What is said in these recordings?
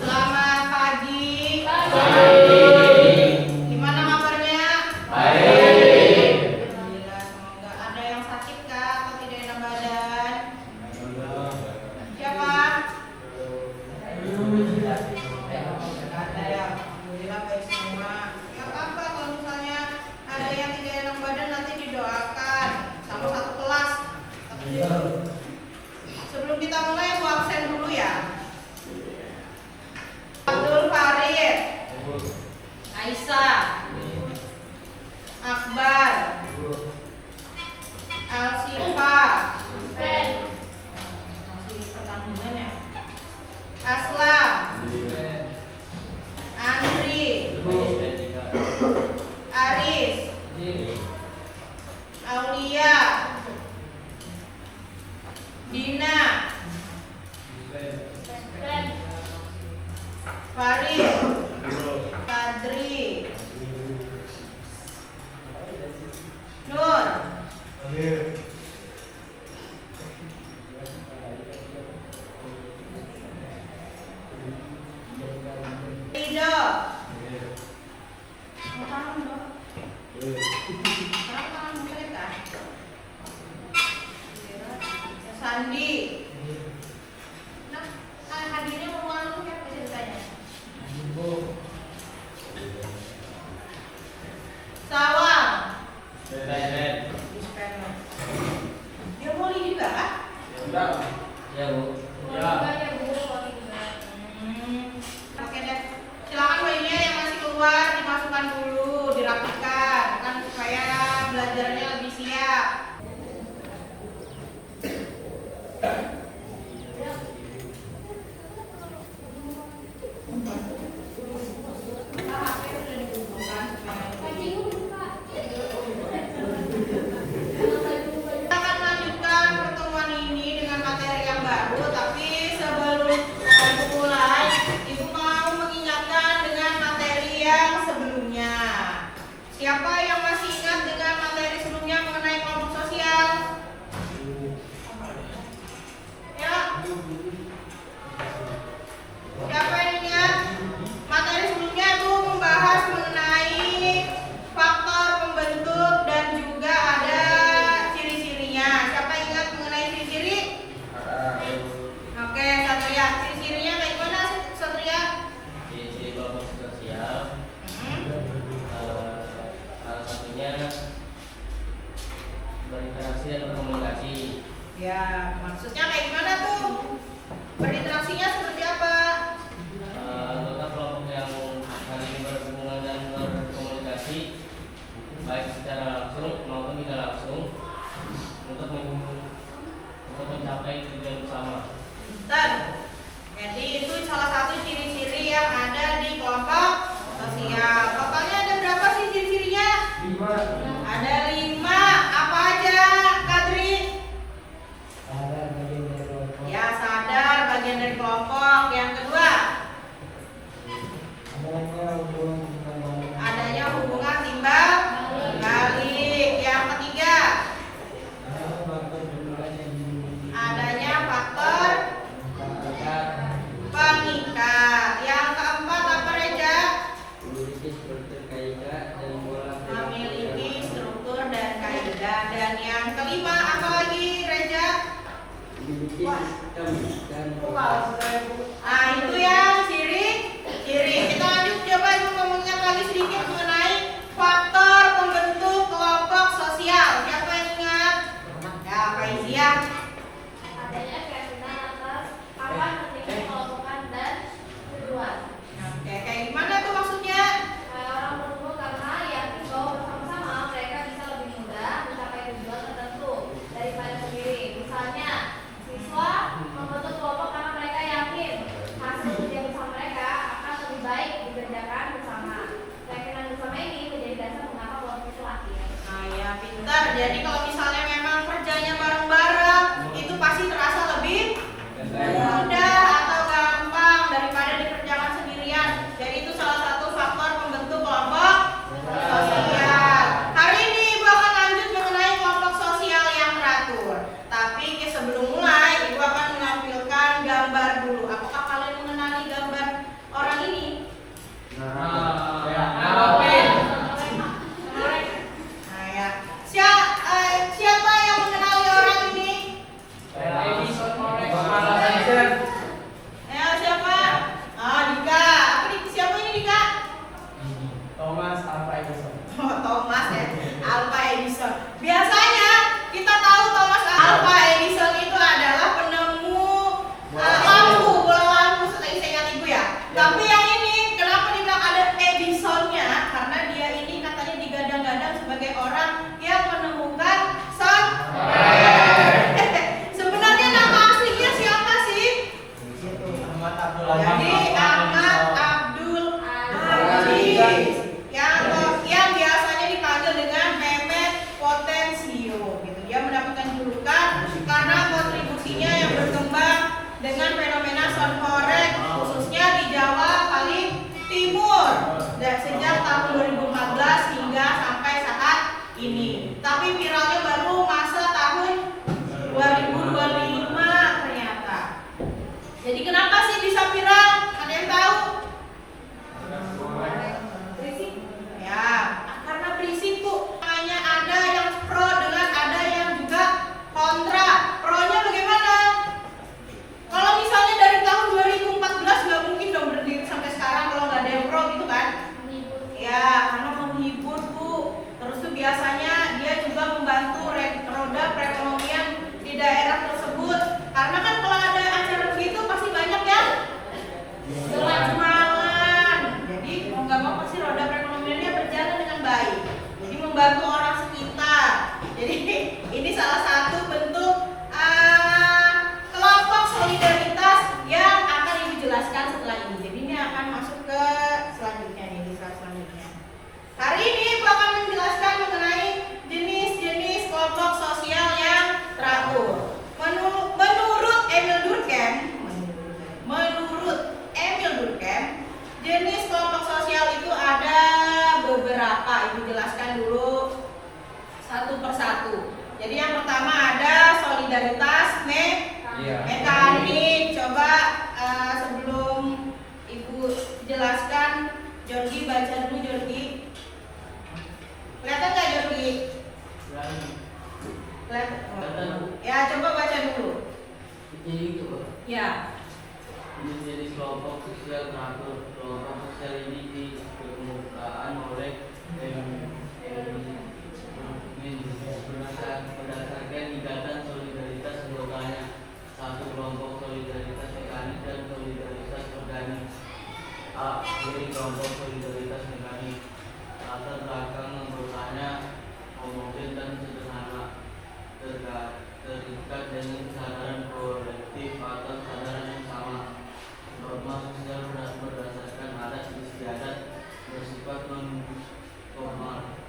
Selamat pagi. Gimana kabarnya? Alhamdulillah, semoga. Ada yang sakit kah atau tidak enak badan? Siapa? Ada ya. Alhamdulillah baik semua. Gak apa-apa kalau misalnya ada yang tidak enak badan, nanti didoakan sama satu kelas. Sebelum kita mulai, aku absen dulu ya. Abdul Farid, Aisyah, Akbar, Alsifa, Aslam, Andri, Aris, Aulia, Dina, Farid, Kadri, Nur, Ridho. Mau tangan dong. Tangan mungkin kan? Sandi. Nah, hadirnya mau lu siapa ceritanya? Sawang. Dia mau juga kan? Ya, Bu. Oke deh. Silakan bayinya yang masih keluar dimasukkan dulu, dirapikan kan supaya belajarnya lebih siap. Kita akan lanjutkan pertemuan ini dengan materi yang baru, tapi sebelum Ibu mulai, Ibu mau mengingatkan dengan materi yang sebelumnya. Siapa yang masih ingat dengan materi sebelumnya mengenai kelompok sosial? Ya. Siapa yang ingat? Materi sebelumnya itu membahas mengenai faktor pembentuk dan juga ada ciri-cirinya. Siapa ingat mengenai ciri-ciri? Oke, Satria. Ciri-cirinya kayak gimana, Satria? Ciri kelompok sosial. Salah satunya berinteraksi dan berkomunikasi. Ya, maksudnya kayak gimana tuh? Berinteraksinya seperti apa? Anggota kelompok yang saling berhubungan dan berkomunikasi baik secara langsung maupun tidak langsung untuk mencapai tujuan bersama. Dan jadi itu salah satu ciri-ciri yang ada di kelompok sosial. Totalnya ada berapa sih ciri-cirinya? 5. Ada 5. Apa aja, Kadri? Ya, sadar bagian dari kelompok. Yang kedua, adanya hubungan timbal balik. Yang ketiga, adanya faktor pengikat. Yang keempat apa, Reja? Memiliki struktur dan kaidah. Dan yang kelima apa lagi, Reja? Nah, itu yang ciri-ciri. Kita lanjut, coba Ibu ngomongnya lagi sedikit mengenai faktor pembentuk kelompok sosial. Siapa yang ingat? Ya, Faizia. Adanya kaitan atas apa pentingnya kelompokan dan tujuan. Oke, kayak gimana tuh maksudnya? Kayak orang berkumpul karena yakin bahwa bersama-sama mereka bisa lebih mudah mencapai tujuan tertentu daripada sendiri. Misalnya, siswa membentuk kelompok karena mereka yakin hasil ujian bersama mereka akan lebih baik dikerjakan bersama. Keyakinan bersama ini menjadi dasar Ini salah satu bentuk kelompok solidaritas yang akan Ibu jelaskan setelah ini. Jadi ini akan masuk ke selanjutnya nih, di slide selanjutnya. Hari ini Ibu akan menjelaskan mengenai jenis-jenis kelompok sosial yang teratur. Menurut Emil Durkheim, jenis kelompok sosial itu ada beberapa. Ibu jelaskan dulu satu persatu. Jadi yang pertama ada solidaritas mekanik. Coba sebelum Ibu jelaskan, Jorgi baca dulu, Jorgi. Kelihatan nggak, Jorgi? Kelihatan. Ya, coba baca dulu. Jadi itu Pak. Ya. Jenis kelompok sosial teratur. Kelompok sosial ini dikemukakan oleh berdasarkan ikatan solidaritas anggotanya. Satu kelompok solidaritas mekanik dan solidaritas organik. A. Jadi kelompok solidaritas mekanik. Latar belakang anggotanya homogen dan sederhana, terikat dengan kesadaran kolektif atau kesadaran yang sama. Norma sosial berdasarkan adat istiadat, bersifat non formal,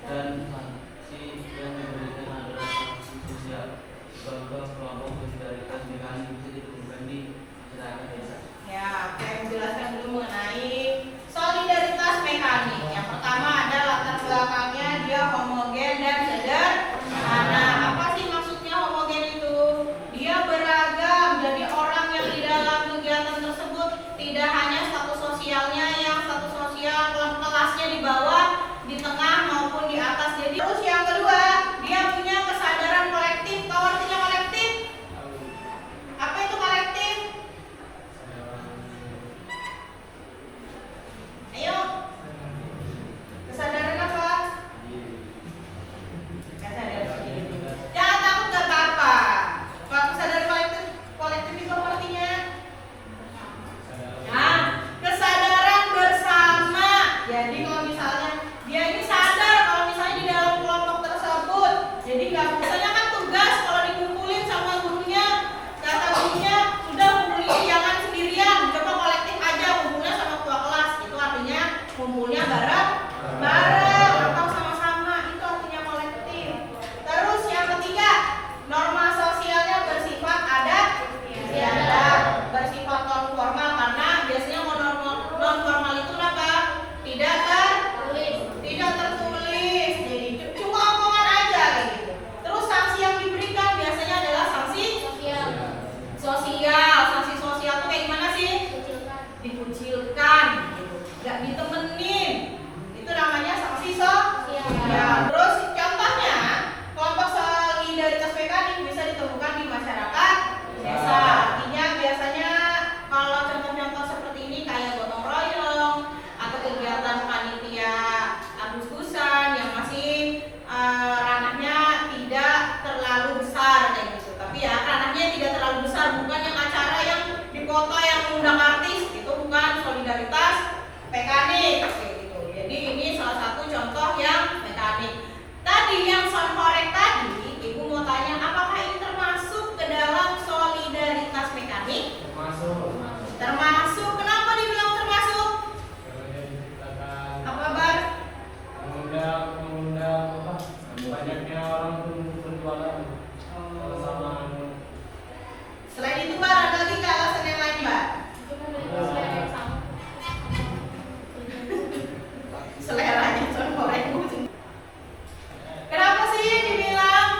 dan sanksi yang diberikan adalah sanksi sosial. Contoh kelompok solidaritas mekanik bisa ditemukan di masyarakat desa. Ya, oke, menjelaskan dulu mengenai solidaritas mekanik. Yang pertama ada latar belakangnya, dia homogen dan sederhana. Apa sih maksudnya homogen itu? Dia beragam. Jadi orang yang di dalam kegiatan tersebut tidak hanya status sosialnya yang status sosial kelasnya di bawah, di tengah maupun di atas. Jadi terus yang kedua, dia punya kesadaran kolektif. Tahu artinya kolektif? Apa itu kolektif? Ayo. Kesadaran apa? Kesadaran diri. Jangan takut, gak apa-apa. Kalau kesadaran kolektif itu apa artinya? Nah, kesadaran bersama. Jadi kalau misalnya dia ini sadar kalau misalnya di dalam kelompok tersebut, jadi nggak misalnya kan tugas kalau dikumpulin sama gurunya, kata gurunya sudah kumpulin jangan sendirian, coba kolektif aja kumpulnya sama ketua kelas. Itu artinya kumpulnya bareng atau sama-sama, itu artinya kolektif. Terus yang ketiga, norma sosialnya bersifat adat istiadat, bersifat non formal, karena biasanya non formal itu apa? Tidak tertulis, jadi cuma omongan aja kayak gitu. Terus sanksi yang diberikan biasanya adalah sanksi sosial. Sanksi sosial itu kayak gimana sih? Dikucilkan, gitu. Gak ditemenin, itu namanya sanksi sosial. Terus contohnya kelompok solidaritas mekanik bisa ditemukan di masyarakat desa. Artinya biasanya kalau contoh-contoh seperti ini kayak gotong royong atau kegiatan panitia Agustusan yang masih ranahnya tidak terlalu besar kayak gitu. Tapi ya ranahnya tidak terlalu besar, bukan yang acara yang di kota yang mengundang artis, itu bukan solidaritas mekanik kayak gitu. Jadi ini salah satu contoh yang mekanik. Tadi yang sonhorek tadi, Ibu mau tanya apakah ini termasuk ke dalam solidaritas mekanik? Termasuk. Kenapa dibilang termasuk? Apa Bar? mengundang banyaknya orang berjualan sama. Selain itu Bar, ada lagi nggak alasan yang lain Bar? Seleranya sonhorek. Kenapa sih dibilang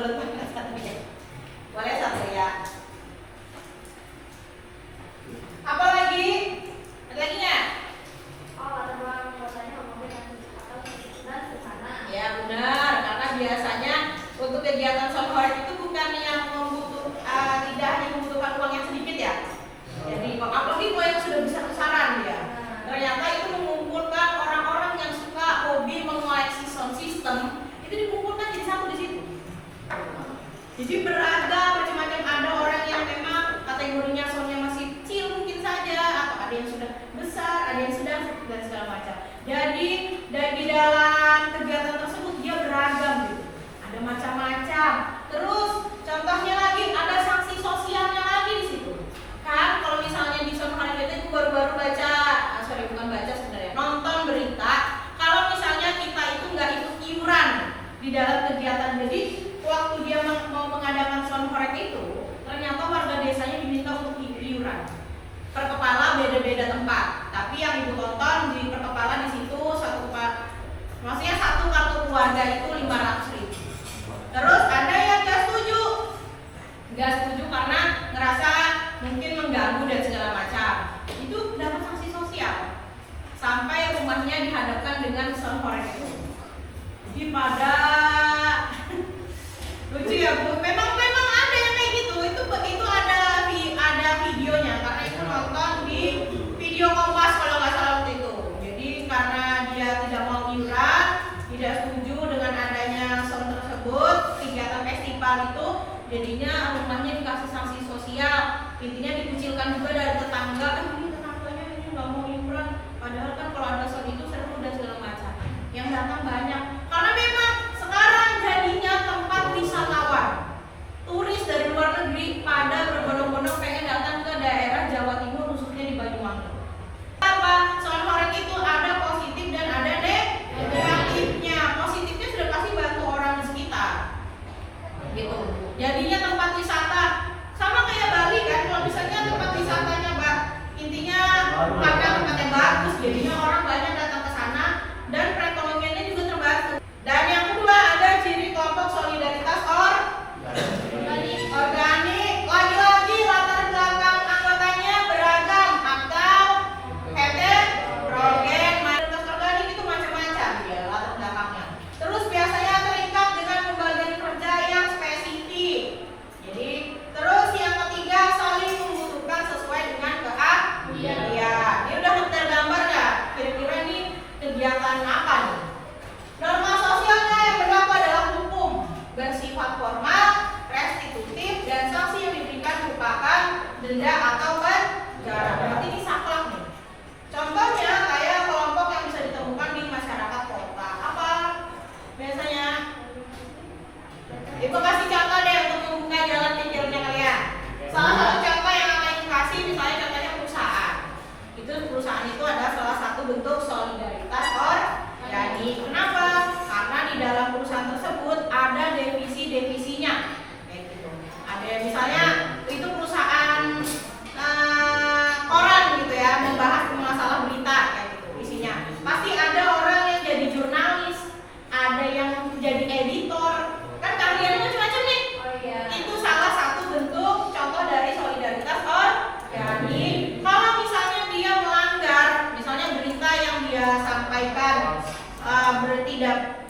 Bulat banget Satria. Boleh Satria. Apa lagi? Ada lagi nggak? Oh, latar belakang kotanya ngomongin atau dan sederhana. Ya benar, karena biasanya untuk kegiatan software itu bukan yang tidak hanya membutuhkan uang yang sedikit ya. Jadi apalagi kalau yang sudah besar-besaran ya. Ternyata itu mengumpulkan orang-orang yang suka hobi mengoleksi sound system, itu dikumpulkan jadi satu di situ. Jadi beragam macam-macam, ada orang yang memang kategorinya soundnya masih kecil mungkin saja, atau ada yang sudah besar, ada yang sedang dan segala macam. Jadi di dalam kegiatan tersebut dia beragam gitu. Ada macam-macam. Terus contohnya lagi ada sanksi sosialnya lagi di situ. Kan kalau misalnya di sound hari itu baru-baru baca, bukan baca sebenarnya, nonton berita. Kalau misalnya kita itu nggak ikut iuran di dalam kegiatan, jadi waktu dia mau mengadakan sound horek itu, ternyata warga desanya diminta untuk iuran. Per kepala beda-beda tempat, tapi yang ibu tonton di per kepala di situ maksudnya satu kartu keluarga itu 500.000. Terus ada yang nggak setuju karena ngerasa mungkin mengganggu dan segala macam. Itu dapat sanksi sosial sampai rumahnya dihadapkan dengan sound horek itu. Jadi pada lucu ya Bu. Memang ada yang kayak gitu. Itu ada videonya karena itu nonton di video Kompas kalau nggak salah waktu itu. Jadi karena dia tidak mau iuran, tidak setuju dengan adanya sound tersebut, kegiatan festival itu, jadinya rumahnya dikasih sanksi sosial. Intinya dikucilkan juga dari tetangga. Ini tetangganya ini nggak mau iuran. Padahal kan kalau ada sound itu seru dan segala macam. Yang datang banyak. Karena memang sekarang jadinya tempat wisatawan. Turis dari luar negeri pada berbondong-bondong pengen datang ke daerah Jawa Timur, khususnya di Banyuwangi. Apa? Sound horek itu ada positif dan ada negatifnya. Positifnya sudah pasti bantu orang di sekitar. Gitu. Jadinya tempat wisata. Sama kayak Bali kan, kalau misalnya tempat wisatanya Mbak, intinya karena tempatnya bagus, jadinya orang banyak datang ke sana dan perekonomiannya juga terbantu. Dan yang kedua ada ciri kelompok solidaritas organik. Lagi-lagi latar belakang anggotanya beragam atau heterogen. Solidaritas organik itu macam-macam ya latar belakangnya. Terus biasanya terikat dengan pembagian kerja yang spesifik. Jadi terus yang ketiga saling membutuhkan sesuai dengan keahlian. Ini udah tergambar ya. Kira-kira ini kegiatan apa nih? Norma sosialnya yang berlaku adalah hukum bersifat formal, restitutif, dan sanksi yang diberikan merupakan denda atau penjara. Berarti ini saklek nih. Contohnya kayak kelompok yang bisa ditemukan di masyarakat kota. Apa biasanya? Ibu kasih contoh deh untuk membuka jalan pikirnya kalian. Salah satu contoh yang akan kasih misalnya contohnya perusahaan. Perusahaan itu adalah salah satu bentuk solidaritas organik. Kenapa? Karena di dalam perusahaan tersebut ada divisi-divisinya. Kayak gitu. Ada misalnya itu perusahaan koran gitu ya, membahas masalah berita kayak gitu isinya. Pasti ada orang yang jadi jurnalis, ada yang jadi editor. Kan kalian macam-macam nih. Oh iya. Itu salah satu bentuk contoh dari solidaritas organik. Kalau misalnya dia melanggar, misalnya berita yang dia sampaikan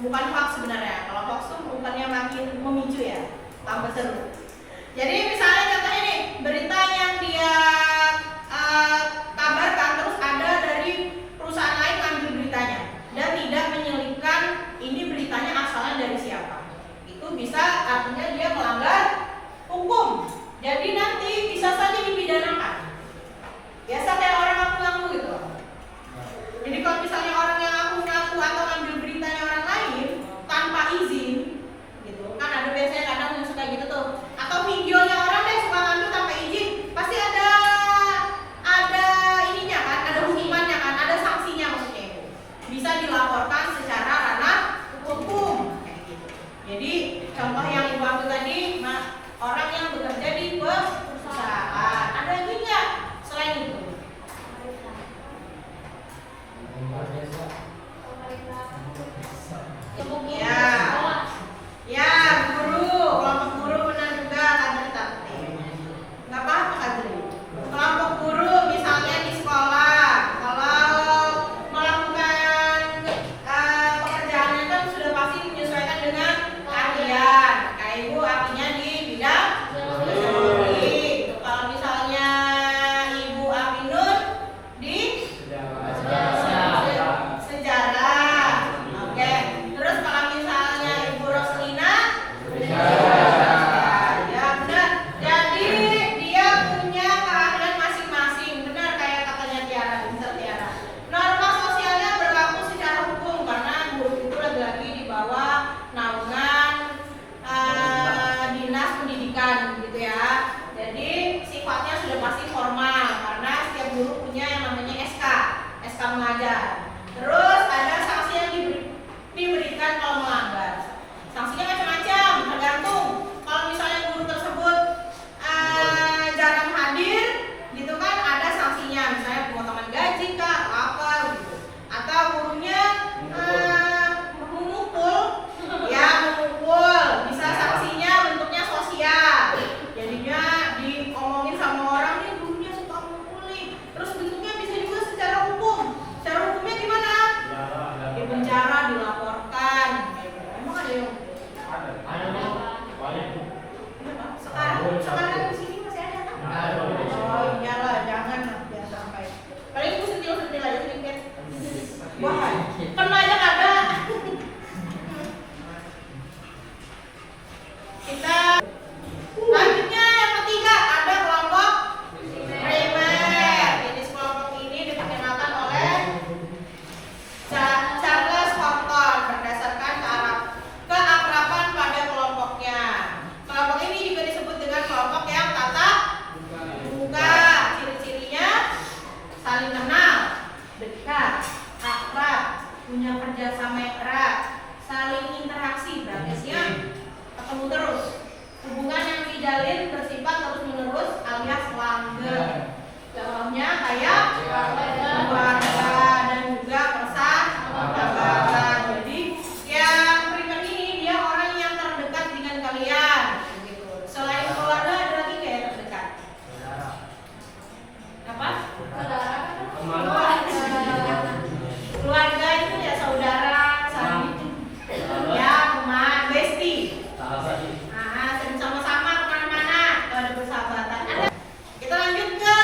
bukan hoax sebenarnya. Kalau hoax itu bukannya makin memicu ya, tambah seru. Jadi misalnya contohnya nih, berita yang dia kabarkan terus ada dari perusahaan lain ngambil beritanya dan tidak menyelipkan ini beritanya asalnya dari siapa. Itu bisa artinya dia melanggar hukum. Jadi nanti bisa saja dipidanakan. Biasa kayak orang ngaku-ngaku gitu. Jadi kalau misalnya orang yang ngaku-ngaku atau ngambil beritanya orang lain tanpa izin gitu, kan ada biasanya kadang yang suka gitu tuh. Atau videonya orang Ada dong. Banyak. Sekarang di sini masih ada kan? Ada. Oh iyalah, jangan lah, biar sampai. Paling ibu sentil aja sedikit. Wah, pernah aja ada. Kita lanjutnya yang ketiga ada kelompok primer. Jenis kelompok ini diperkenalkan oleh Charles Horton berdasarkan keakraban pada kelompoknya. Kelompok ini juga disebut dengan kelompok yang tatap muka. Ciri-cirinya saling kenal, dekat, akrab, punya kerjasama yang erat, saling interaksi, berarti siap ketemu terus. Hubungan yang dijalin bersifat terus-menerus alias langgeng. Contohnya kayak keluarga dan juga persahabatan. Jadi yang primer ini dia orang yang terdekat dengan kalian. Gitu. Selain keluarga ada lagi nggak yang terdekat? Apa? Keluarga itu ya saudara, saling ya teman, bestie. Nah, sering sama-sama kemana-mana kalau ada persahabatan. Kita lanjut ke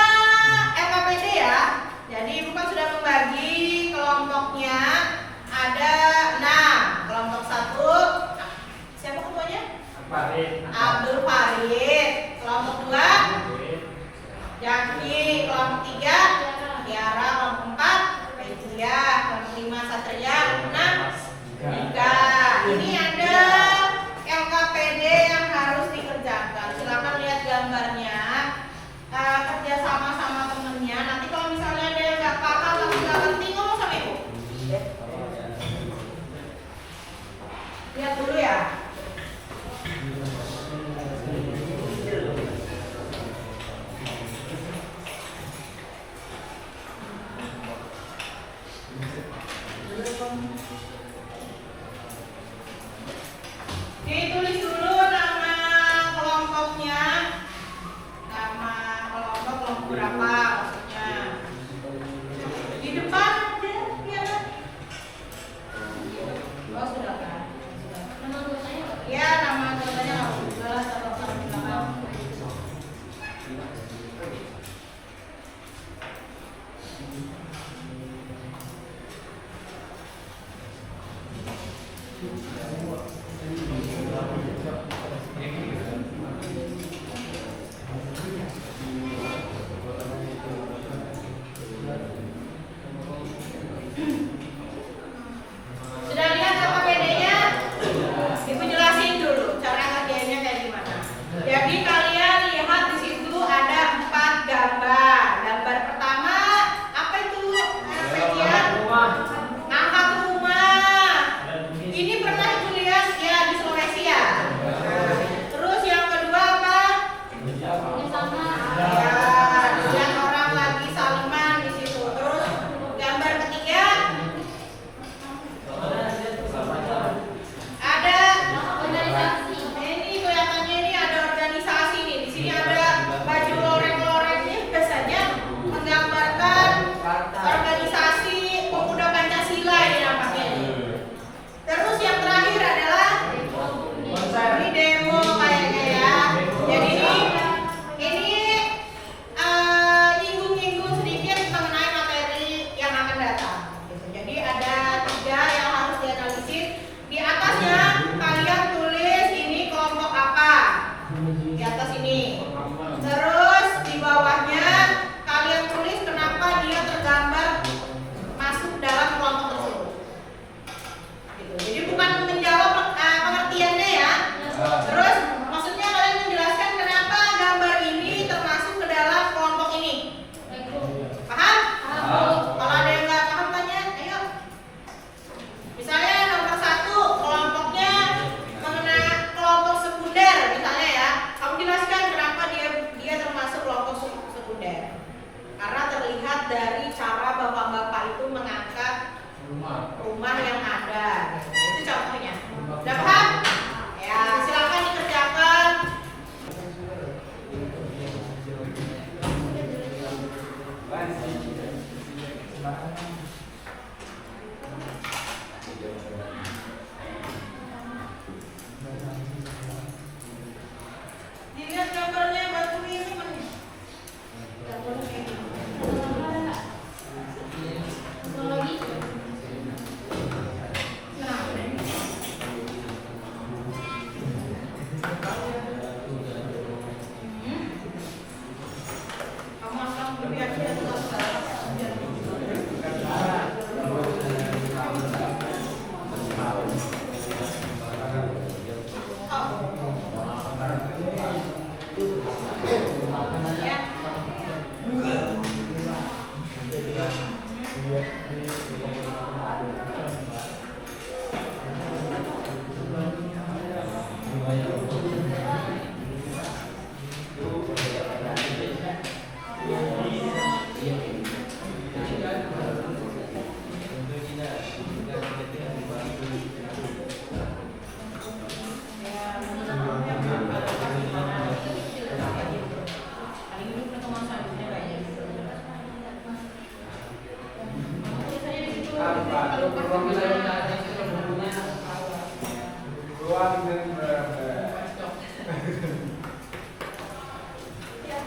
LKPD ya. Jadi bukan sudah membagi kelompoknya ada 6. Kelompok 1 siapa ketuanya? Abdul Farid. Kelompok 2 Jaki. Kelompok 3 Tiara. Kelompok 4 Regia. Kelompok 5 Satria. 6 Nika. Ini ada LKPD yang harus dikerjakan. Silakan lihat gambarnya. Kerja sama temennya. Nanti kalau misalnya ada yang nggak paham atau nggak penting ngomong sama ibu. Lihat dulu ya.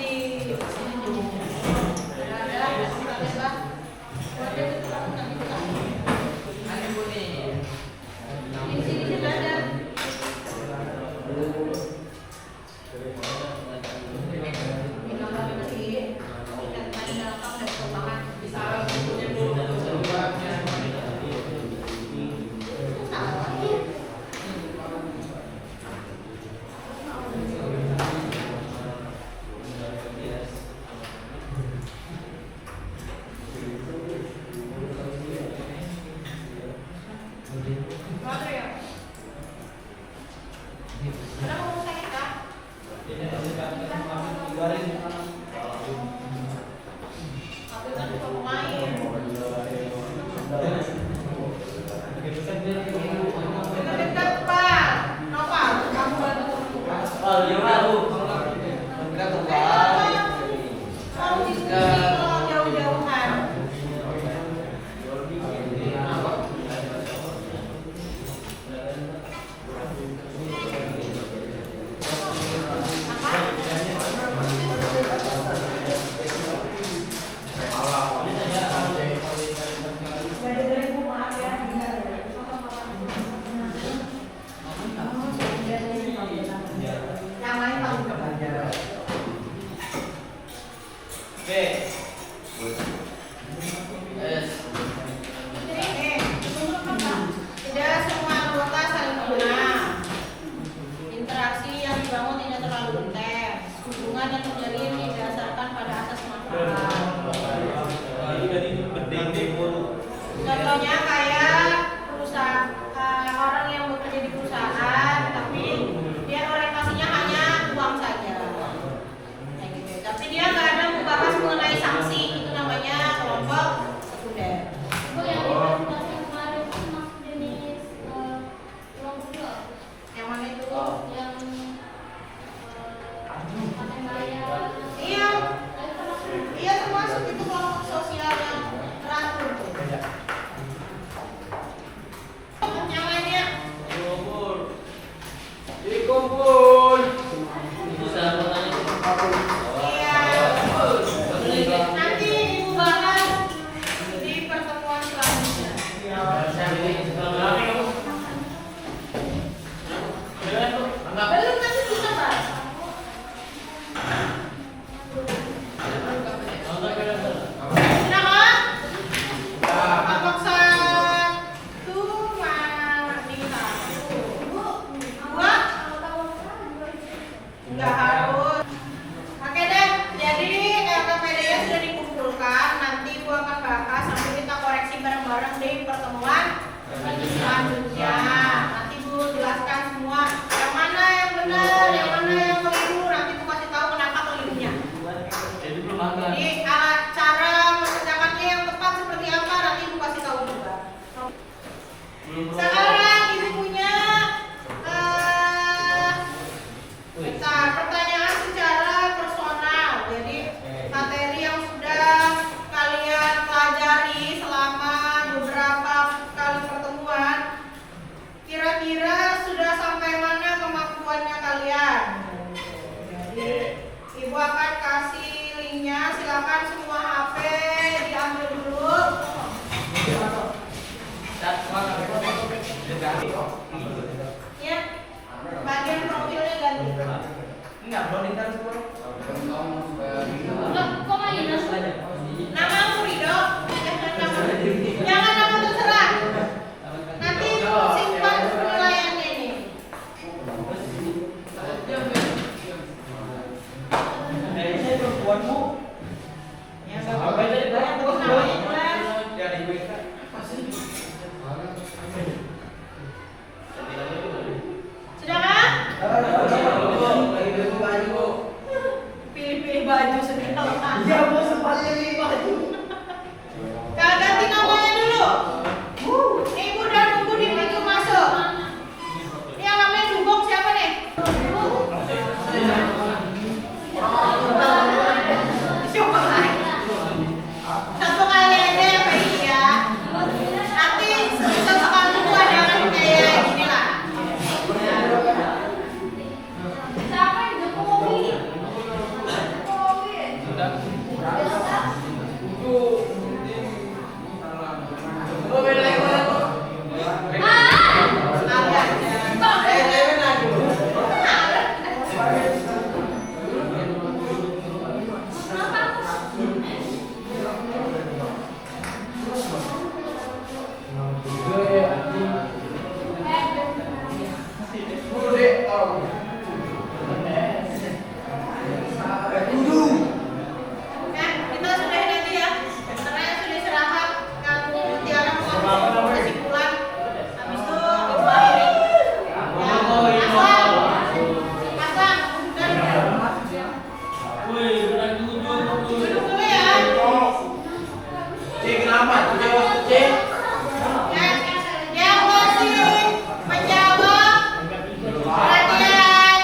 Di sini dulu. Ada Mbak. Ada di sini sudah ada. Tidak semua anggota saling mengenal. Interaksi yang dibangun tidak terlalu intens. Hubungan yang terjalin didasarkan pada asas manfaat. Contohnya kayak perusahaan, orang yang bekerja di perusahaan, tapi dia orientasinya hanya uang saja. Kayak gitu. Tapi dia nggak ada membahas mengenai sanksi. Itu namanya kelompok sekunder. Bu, yang di presentasi yang kemarin itu masuk jenis kelompok dua. Yang mana itu? Yang pakai bayar. Iya, Itu termasuk. iya termasuk itu kelompok sosial yang teratur. Yang lainnya, iya. Nanti ibu bahas di pertemuan selanjutnya. Belum nanti bisa bahas. Silakan. Kelompok satu wanita. Dua. Enggak harus. Oke deh, jadi LKPD-nya sudah dikumpulkan. Nanti Ibu akan bahas sampai kita koreksi bareng-bareng di pertemuan selanjutnya. Nanti Ibu jelaskan semua yang mana yang benar, yang mana yang keliru. Nanti Ibu kasih tahu kenapa kelirunya. Jadi cara mengerjakannya yang tepat seperti apa nanti Ibu kasih tahu juga. Sekarang Ibu punya pertanyaan secara personal. Jadi materi yang sudah kalian pelajari selama beberapa kali pertemuan, kira-kira sudah sampai mana kemampuannya kalian? Jadi Ibu akan kasih linknya. Silakan semua HP diambil dulu. Ya, bagian profilnya ganti. Loh, kok minus? Nama aku Rido. Jangan nama terserah. Nanti simpan penilaiannya nih. Ya, bagus. Namanya jelas. Sudah kan? Pilih-pilih baju segala. Iya, mau sempat pilih baju. Kak, ganti namanya dulu. Ibu udah nunggu di pintu masuk. Ini yang namanya Dugong siapa nih? Siapa lagi? Nah, kita sudahi nanti ya. Karena sudah istirahat, kamu Tiara mau kasih kesimpulan. Habis itu ibu akhiri. Ya, Asam, dan Wih, udah tujuh. duduk dulu ya. Cek kenapa? Jawab cek. Yang masih menjawab perhatian.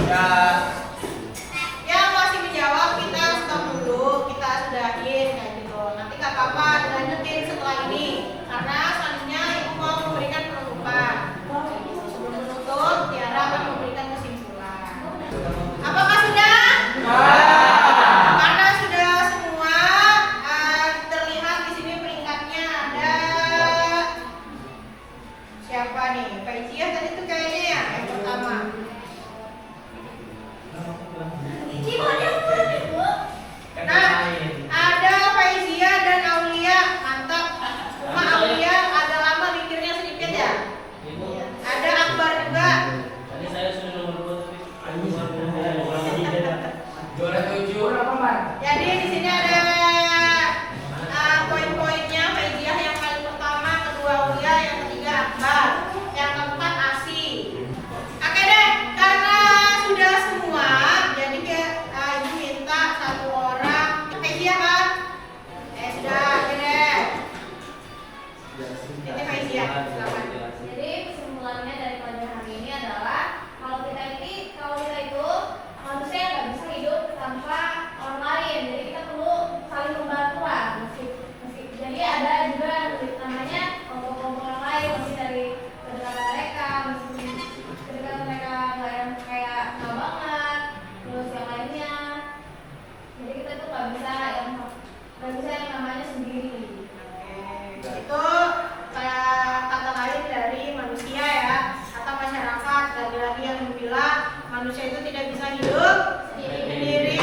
Ya. Yang masih menjawab kita stop dulu, kita sudahin kayak gitu. Nanti nggak apa-apa dilanjutin setelah ini, karena selanjutnya ibu mau memberikan penutupan. Sebelum menutup, Tiara akan memberikan kesimpulan. Apakah sudah? Karena sudah semua, terlihat di sini peringkatnya ada siapa nih? Faizia tadi tuh kayaknya ya yang pertama. Nah, ada Faizia dan Aulia, mantap. Cuma Aulia agak lama mikirnya sedikit ya. Ada Akbar juga. Tadi saya sudah nomor 2 Juara 7 apa, Man? Jadi di sini ada poin-poinnya Faizia yang paling pertama, kedua Aulia, yang ketiga Akbar, yang keempat Asi. Oke deh, karena sudah semua, jadi ibu minta satu orang Faizia kan? Sudah, oke deh. Ini Faizia, silakan. Jadi kesimpulannya dari pelajaran hari ini adalah kalau kita itu manusia nggak bisa hidup tanpa orang lain. Jadi kita perlu saling membantu lah. Jadi ada juga namanya kelompok-kelompok orang lain, masih dari kedekatan mereka, masih kedekatan mereka nggak yang kayak nggak banget, terus yang lainnya. Jadi kita tuh nggak bisa yang namanya sendiri. Itu kata lain dari manusia ya, kata masyarakat lagi-lagi yang bilang manusia itu tidak bisa hidup sendiri